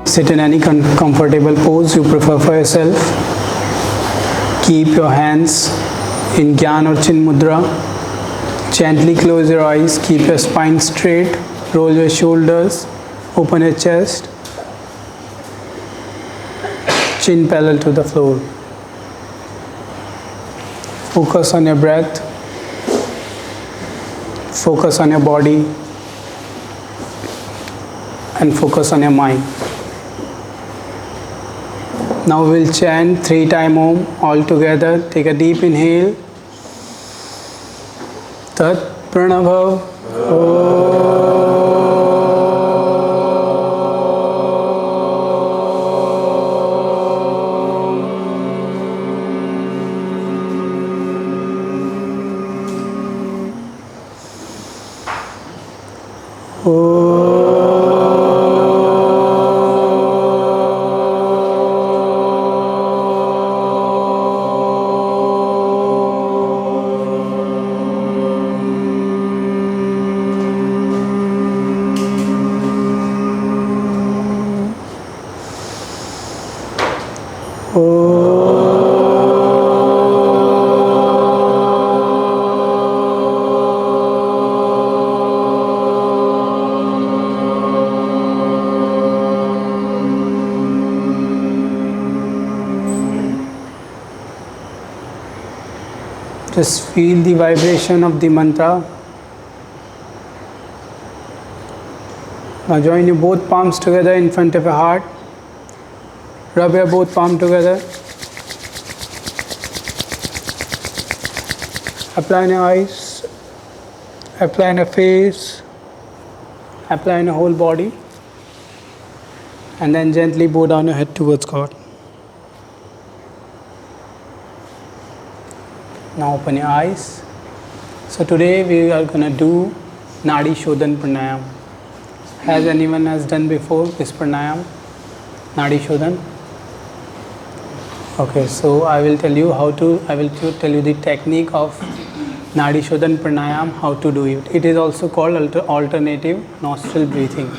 Sit in any comfortable pose you prefer for yourself. Keep your hands in Gyan or Chin Mudra. Gently close your eyes, keep your spine straight, roll your shoulders, open your chest, chin parallel to the floor. Focus on your breath, focus on your body, and focus on your mind. Now we will chant 3 times Om all together. Take a deep inhale. Tat Pranabhav. Just feel the vibration of the mantra. Now join your both palms together in front of your heart. Rub your both palms together. Apply in your eyes. Apply in your face. Apply in your whole body. And then gently bow down your head towards God. Now open your eyes. So today we are going to do Nadi Shodhan Pranayam. Has anyone has done before this pranayam? Nadi Shodhan? Okay, so I will tell you the technique of Nadi Shodhan Pranayam, how to do it. It is also called alternative nostril breathing.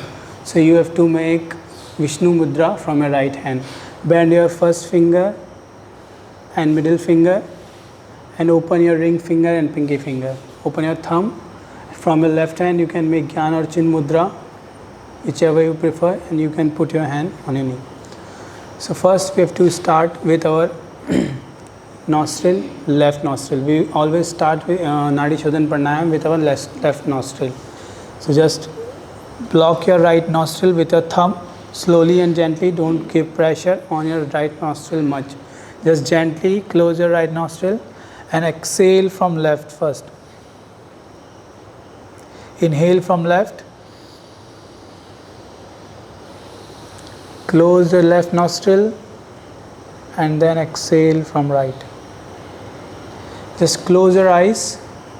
So you have to make Vishnu Mudra from your right hand. Bend your first finger and middle finger and open your ring finger and pinky finger. Open your thumb. From your left hand you can make Gyan or Chin Mudra, whichever you prefer, and you can put your hand on your knee. So first we have to start with our nostril, left nostril. We always start with Nadi Shodhan Pranayam with our left nostril. So just block your right nostril with your thumb, slowly and gently. Don't give pressure on your right nostril much. Just gently close your right nostril and exhale from left first. Inhale from left. Close the left nostril and then exhale from right. Just close your eyes,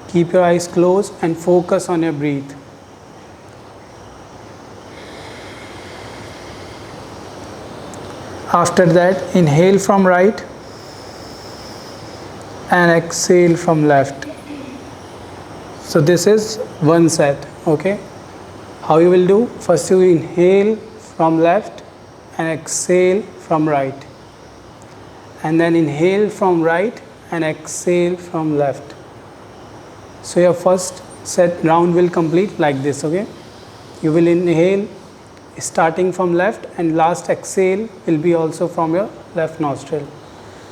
keep your eyes closed and focus on your breath. After that, inhale from right and exhale from left. So this is one set, okay? How you will do? First you inhale from left and exhale from right. And then inhale from right and exhale from left. So your first set round will complete like this, okay? You will inhale starting from left and last exhale will be also from your left nostril.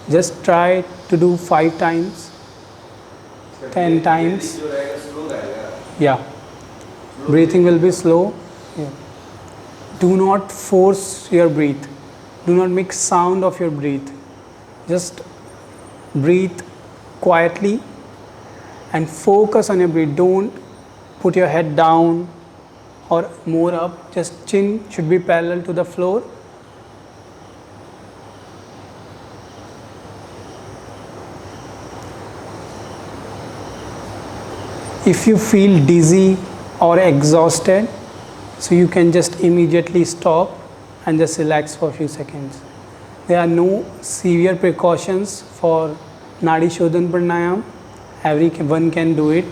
Just try to do 5 times, 10 times. Yeah. Breathing will be slow. Yeah. Do not force your breath. Do not make sound of your breath. Just breathe quietly and focus on your breath. Don't put your head down or more up. Just chin should be parallel to the floor. If you feel dizzy or exhausted, so you can just immediately stop and just relax for a few seconds. There are no severe precautions for Nadi Shodhan Pranayam. Everyone can do it.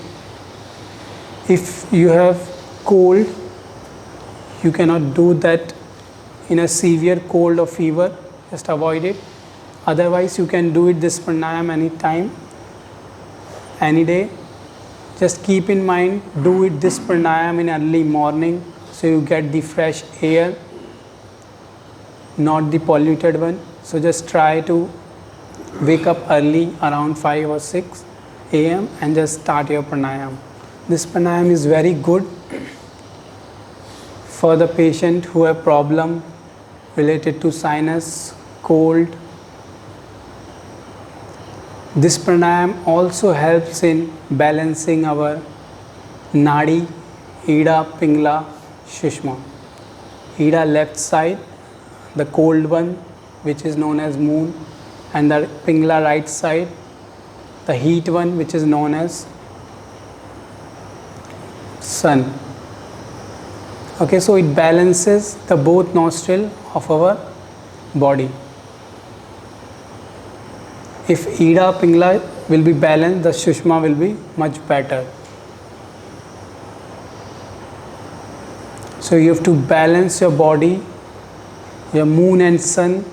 If you have cold, you cannot do that in a severe cold or fever, just avoid it. Otherwise, you can do it this pranayam anytime, any day. Just keep in mind, do it this pranayam in early morning so you get the fresh air, not the polluted one. So just try to wake up early around 5 or 6 a.m. and just start your pranayam. This pranayam is very good for the patient who have problem related to sinus, cold. This pranayam also helps in balancing our nadi, Ida, Pingla, Shushma. Ida left side, the cold one, which is known as moon, and the Pingla right side, the heat one, which is known as sun. Okay, so it balances the both nostril of our body. If Ida Pingla will be balanced, the Shushma will be much better. So you have to balance your body, your moon and sun,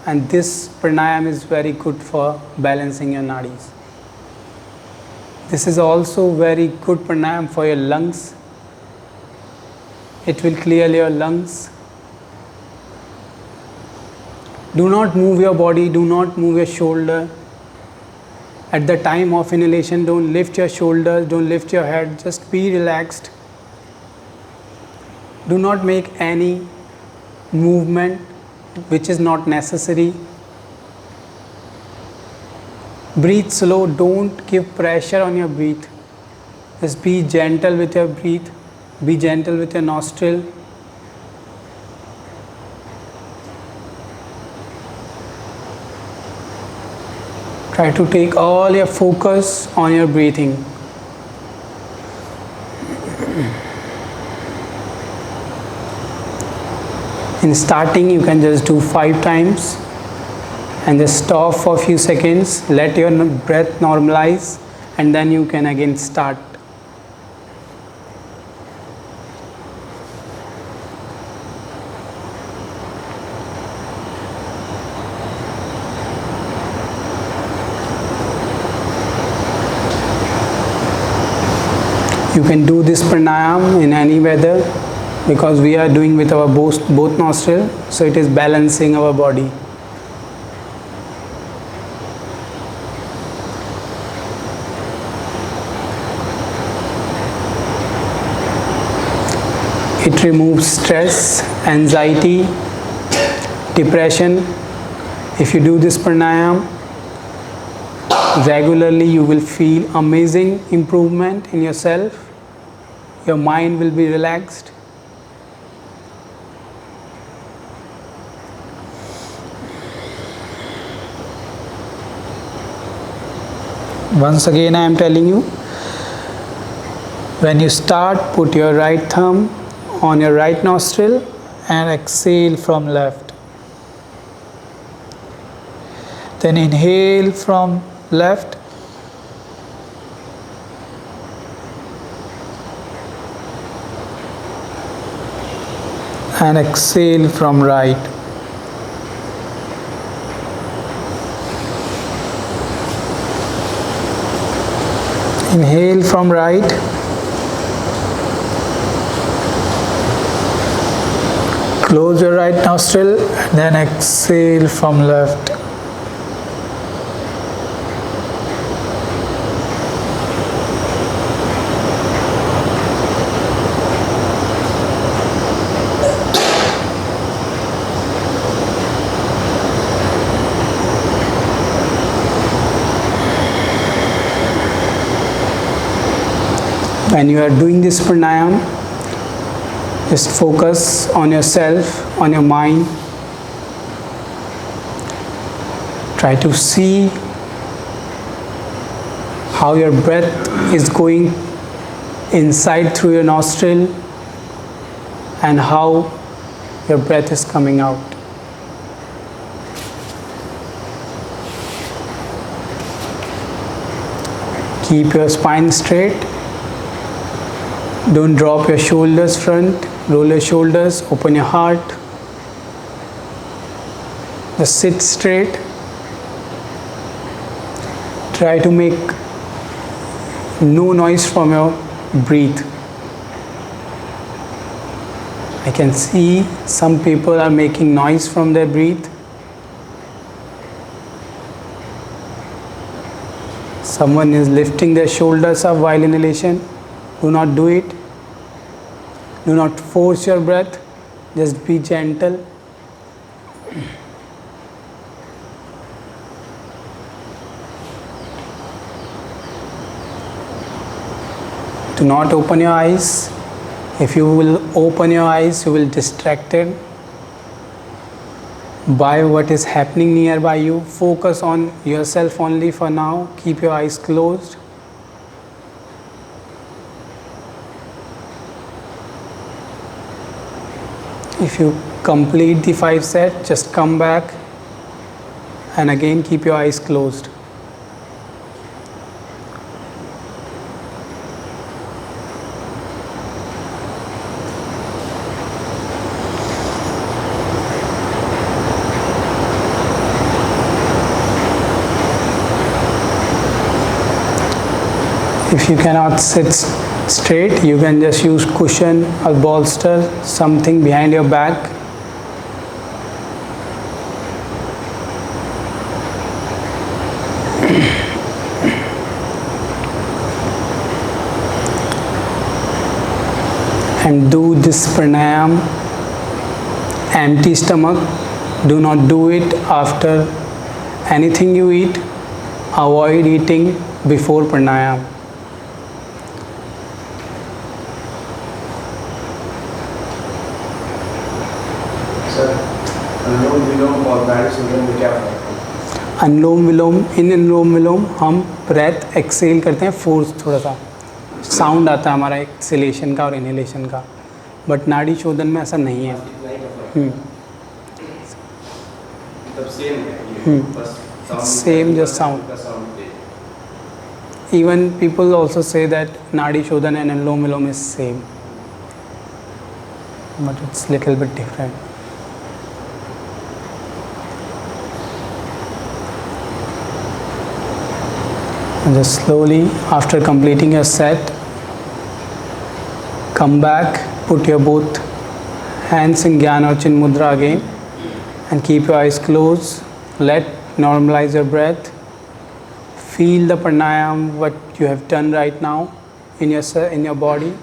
and this pranayam is very good for balancing your nadis. This is also very good pranayam for your lungs. It will clear your lungs. Do not move your body, do not move your shoulder. At the time of inhalation, don't lift your shoulders, don't lift your head, just be relaxed. Do not make any movement which is not necessary. Breathe slow, don't give pressure on your breath. Just be gentle with your breath, be gentle with your nostril. Try to take all your focus on your breathing. In starting, you can just do 5 times and just stop for a few seconds, let your breath normalize, and then you can again start. You can do this pranayam in any weather because we are doing with our both nostrils, so it is balancing our body. It removes stress, anxiety, depression. If you do this pranayam regularly, you will feel amazing improvement in yourself. Your mind will be relaxed. Once again, I am telling you, when you start, put your right thumb on your right nostril and exhale from left. Then inhale from left. And exhale from right. Inhale from right. Close your right nostril and then exhale from left. When you are doing this pranayam, just focus on yourself, on your mind. Try to see how your breath is going inside through your nostril and how your breath is coming out. Keep your spine straight. Don't drop your shoulders front, roll your shoulders, open your heart. Just sit straight. Try to make no noise from your breath. I can see some people are making noise from their breath. Someone is lifting their shoulders up while inhalation. Do not do it. Do not force your breath. Just be gentle. Do not open your eyes. If you will open your eyes, you will be distracted by what is happening nearby you. Focus on yourself only for now. Keep your eyes closed. If you complete the 5 sets, just come back and again keep your eyes closed. If you cannot sit straight, you can just use cushion or bolster, something behind your back. And do this pranayam empty stomach. Do not do it after anything you eat. Avoid eating before pranayam. अनुलोम विलोम और नाड़ी शोधन में क्या फर्क है? अनुलोम विलोम हम breath Excel करते हैं, फोर्स थोड़ा सा साउंड आता है हमारा एक्सेलेशन का और इनहेलेशन का, बट नाड़ी शोधन में ऐसा नहीं है। Same just sound. Even people also say that नाड़ी शोधन and anulom vilom is same, but it's little bit different. Just slowly, after completing your set, come back, put your both hands in Gyan or Chin Mudra again and keep your eyes closed. Normalize your breath. Feel the pranayam, what you have done right now in your body.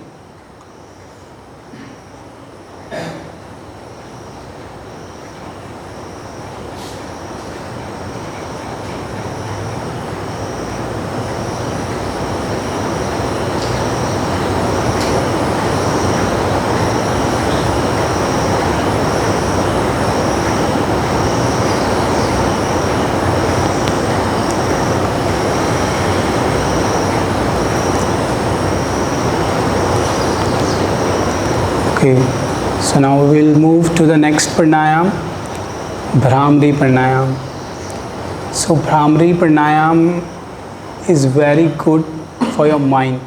Okay, so now we will move to the next pranayam, Bhramari pranayam. So Bhramari pranayam is very good for your mind,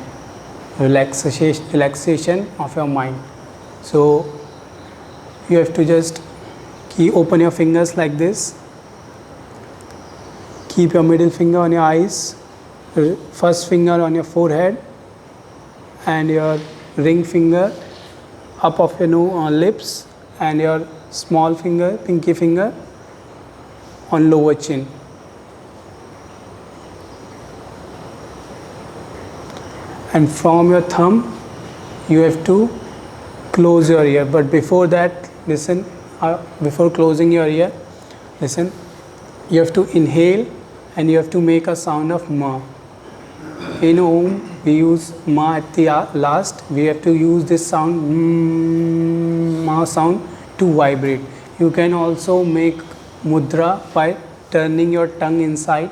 relaxation of your mind. So you have to just open your fingers like this, keep your middle finger on your eyes, first finger on your forehead and your ring finger up of your lips, and your small finger, pinky finger on lower chin. And from your thumb you have to close your ear, but before that, listen, before closing your ear, listen, you have to inhale and you have to make a sound of ma. In Om we use ma at the last. We have to use this sound, ma sound, to vibrate. You can also make mudra by turning your tongue inside,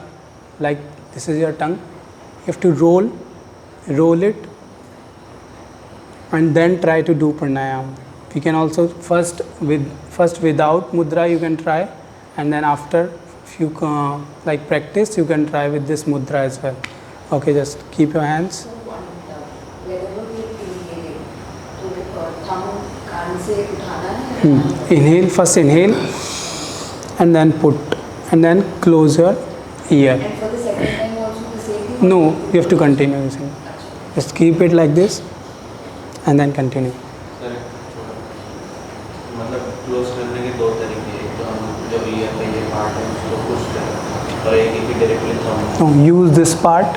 like this is your tongue. You have to roll it and then try to do pranayam. You can also first without mudra you can try, and then after if you like practice you can try with this mudra as well. Okay, just keep your hands. Whenever we inhale, thumb कान से उठाना है। Inhale, first inhale and then put and then close your ear. And for the second time also the same thing? No, you have to continue using. Just keep it like this and then continue. Sir मतलब close करने के दो तरीके हैं, एक तो हम जब ईयर का ये पार्ट है उसको पुश करें और एक ही directly thumb. Now use this part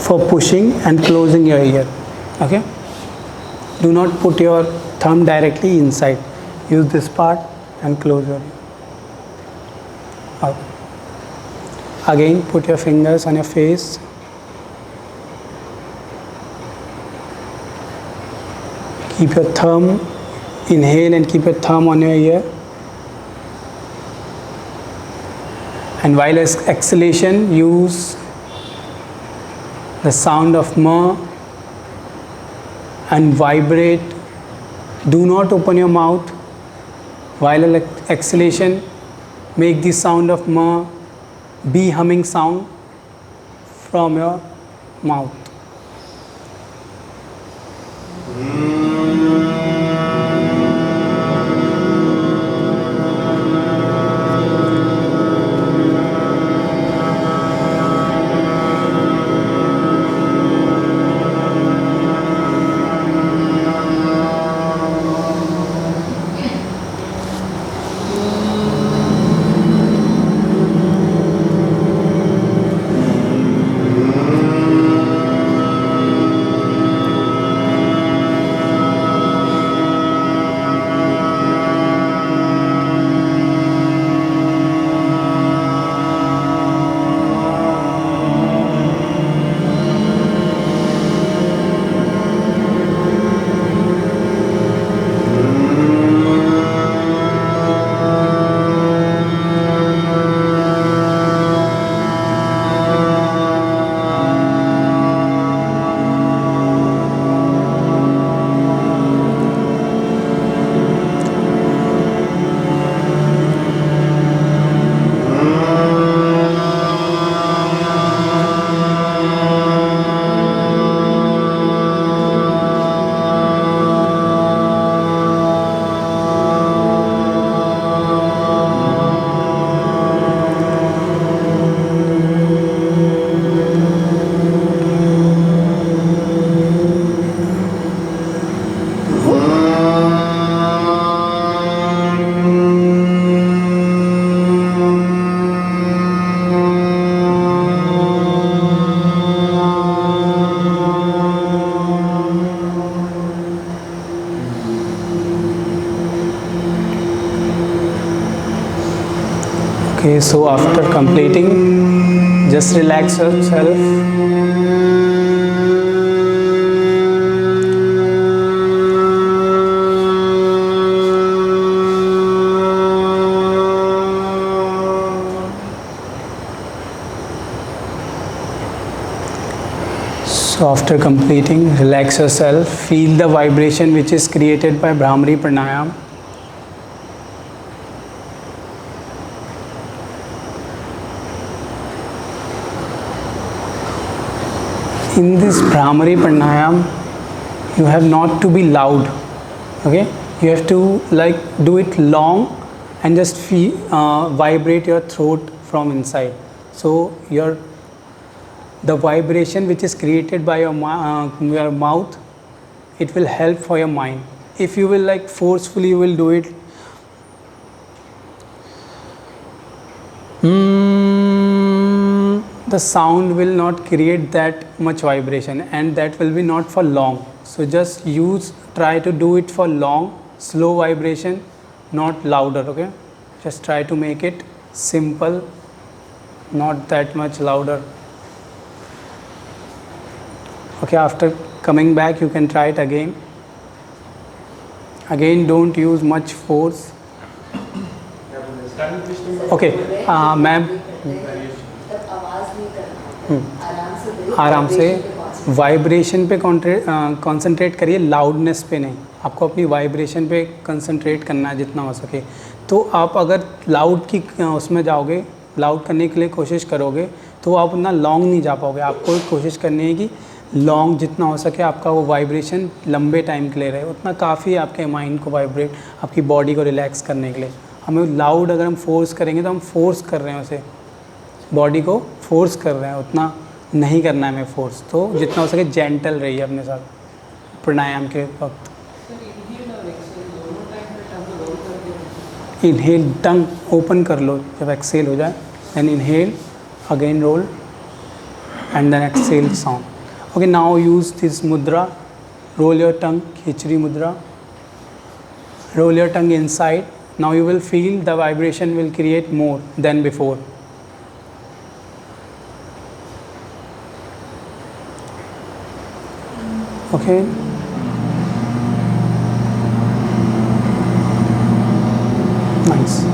for pushing and closing your ear. Okay? Do not put your thumb directly inside. Use this part and close your ear. Okay. Again, put your fingers on your face. Keep your thumb, inhale and keep your thumb on your ear. And while exhalation, use the sound of ma and vibrate. Do not open your mouth. While exhalation, make the sound of ma, be humming sound from your mouth. Okay, so after completing, just relax yourself. So after completing, relax yourself. Feel the vibration which is created by Bhramari Pranayam. In this Bhramari Pranayam, you have not to be loud. Okay, you have to like do it long and just feel, vibrate your throat from inside. So the vibration which is created by your mouth, it will help for your mind. If you will like forcefully, you will do it. The sound will not create that much vibration and that will be not for long. So just try to do it for long, slow vibration, not louder. Okay, just try to make it simple, not that much louder. Okay, after coming back, you can try it again. Again, don't use much force. Okay, ma'am. आराम से vibration पे concentrate करिए, loudness पे नहीं. आपको अपनी vibration पे concentrate करना है जितना हो सके. तो आप अगर लाउड की उसमें जाओगे, लाउड करने के लिए कोशिश करोगे, तो आप उतना लॉन्ग नहीं जा पाओगे. आपको कोशिश करनी है कि लॉन्ग जितना हो सके आपका वो वाइब्रेशन लंबे टाइम के लिए रहे, उतना काफ़ी आपके माइंड को वाइब्रेट, आपकी बॉडी को रिलैक्स करने के लिए। हमें लाउड अगर हम फोर्स करेंगे तो हम फोर्स कर रहे हैं उसे, बॉडी को फोर्स कर रहे हैं, उतना नहीं करना है हमें फोर्स। तो जितना हो सके जेंटल रहिए अपने साथ प्राणायाम के वक्त। इनहेल टंग ओपन कर लो जब एक्सेल हो जाए, then inhale again roll and then exhale sound. Okay, now use this mudra. Roll your tongue, khichdi mudra. Roll your tongue inside. Now you will feel the vibration will create more than before. Okay. Nice.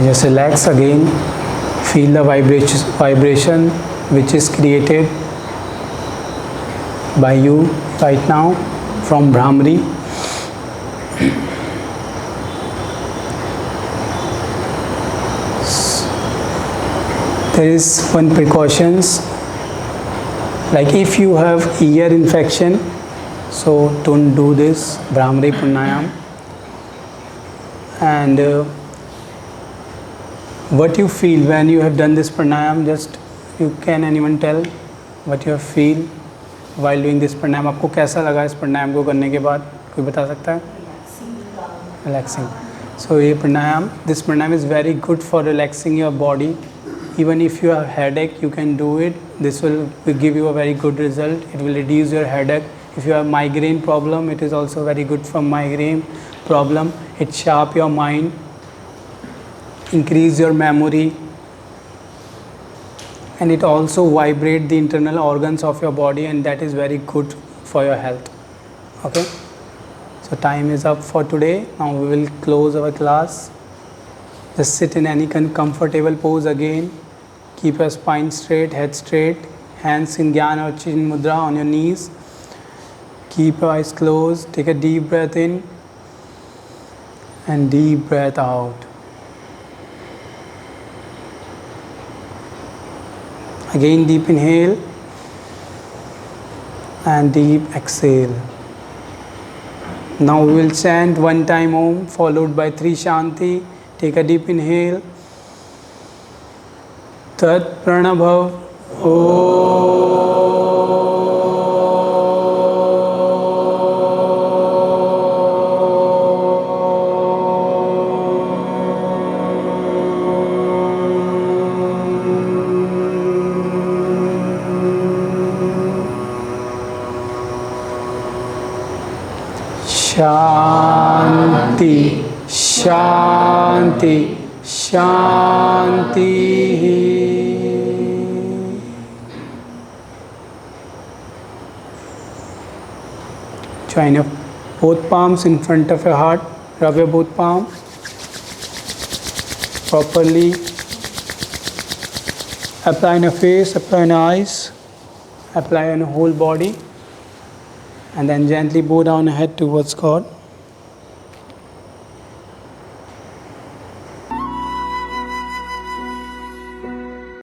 Just relax again, feel the vibration which is created by you right now from Brahmari. There is one precautions, like if you have ear infection, so don't do this Brahmari pranayam. And what you feel when you have done this pranayam, just you can anyone tell what you feel while doing this pranayam? आपको कैसा लगा इस प्राणायाम को करने के बाद, कोई बता सकता है? Relaxing. So ये प्राणायाम, this pranayam is very good for relaxing your body. Even if you have headache, you can do it. This will give you a very good result. It will reduce your headache. If you have migraine problem, it is also very good for migraine problem. It sharp your mind, increase your memory, and it also vibrate the internal organs of your body, and that is very good for your health. Okay, so time is up for today. Now we will close our class. Just sit in any comfortable pose again. Keep your spine straight, head straight, hands in Jnana or Chin Mudra on your knees. Keep your eyes closed. Take a deep breath in and deep breath out. Again deep inhale and deep exhale. Now we will chant one time Om followed by 3 Shanti. Take a deep inhale. Tat Pranabhav Shanti Shanti Shanti. Join up both palms in front of your heart. Rub your both palms properly. Apply on your face, apply on your eyes, apply on your whole body, and then gently bow down your head towards God.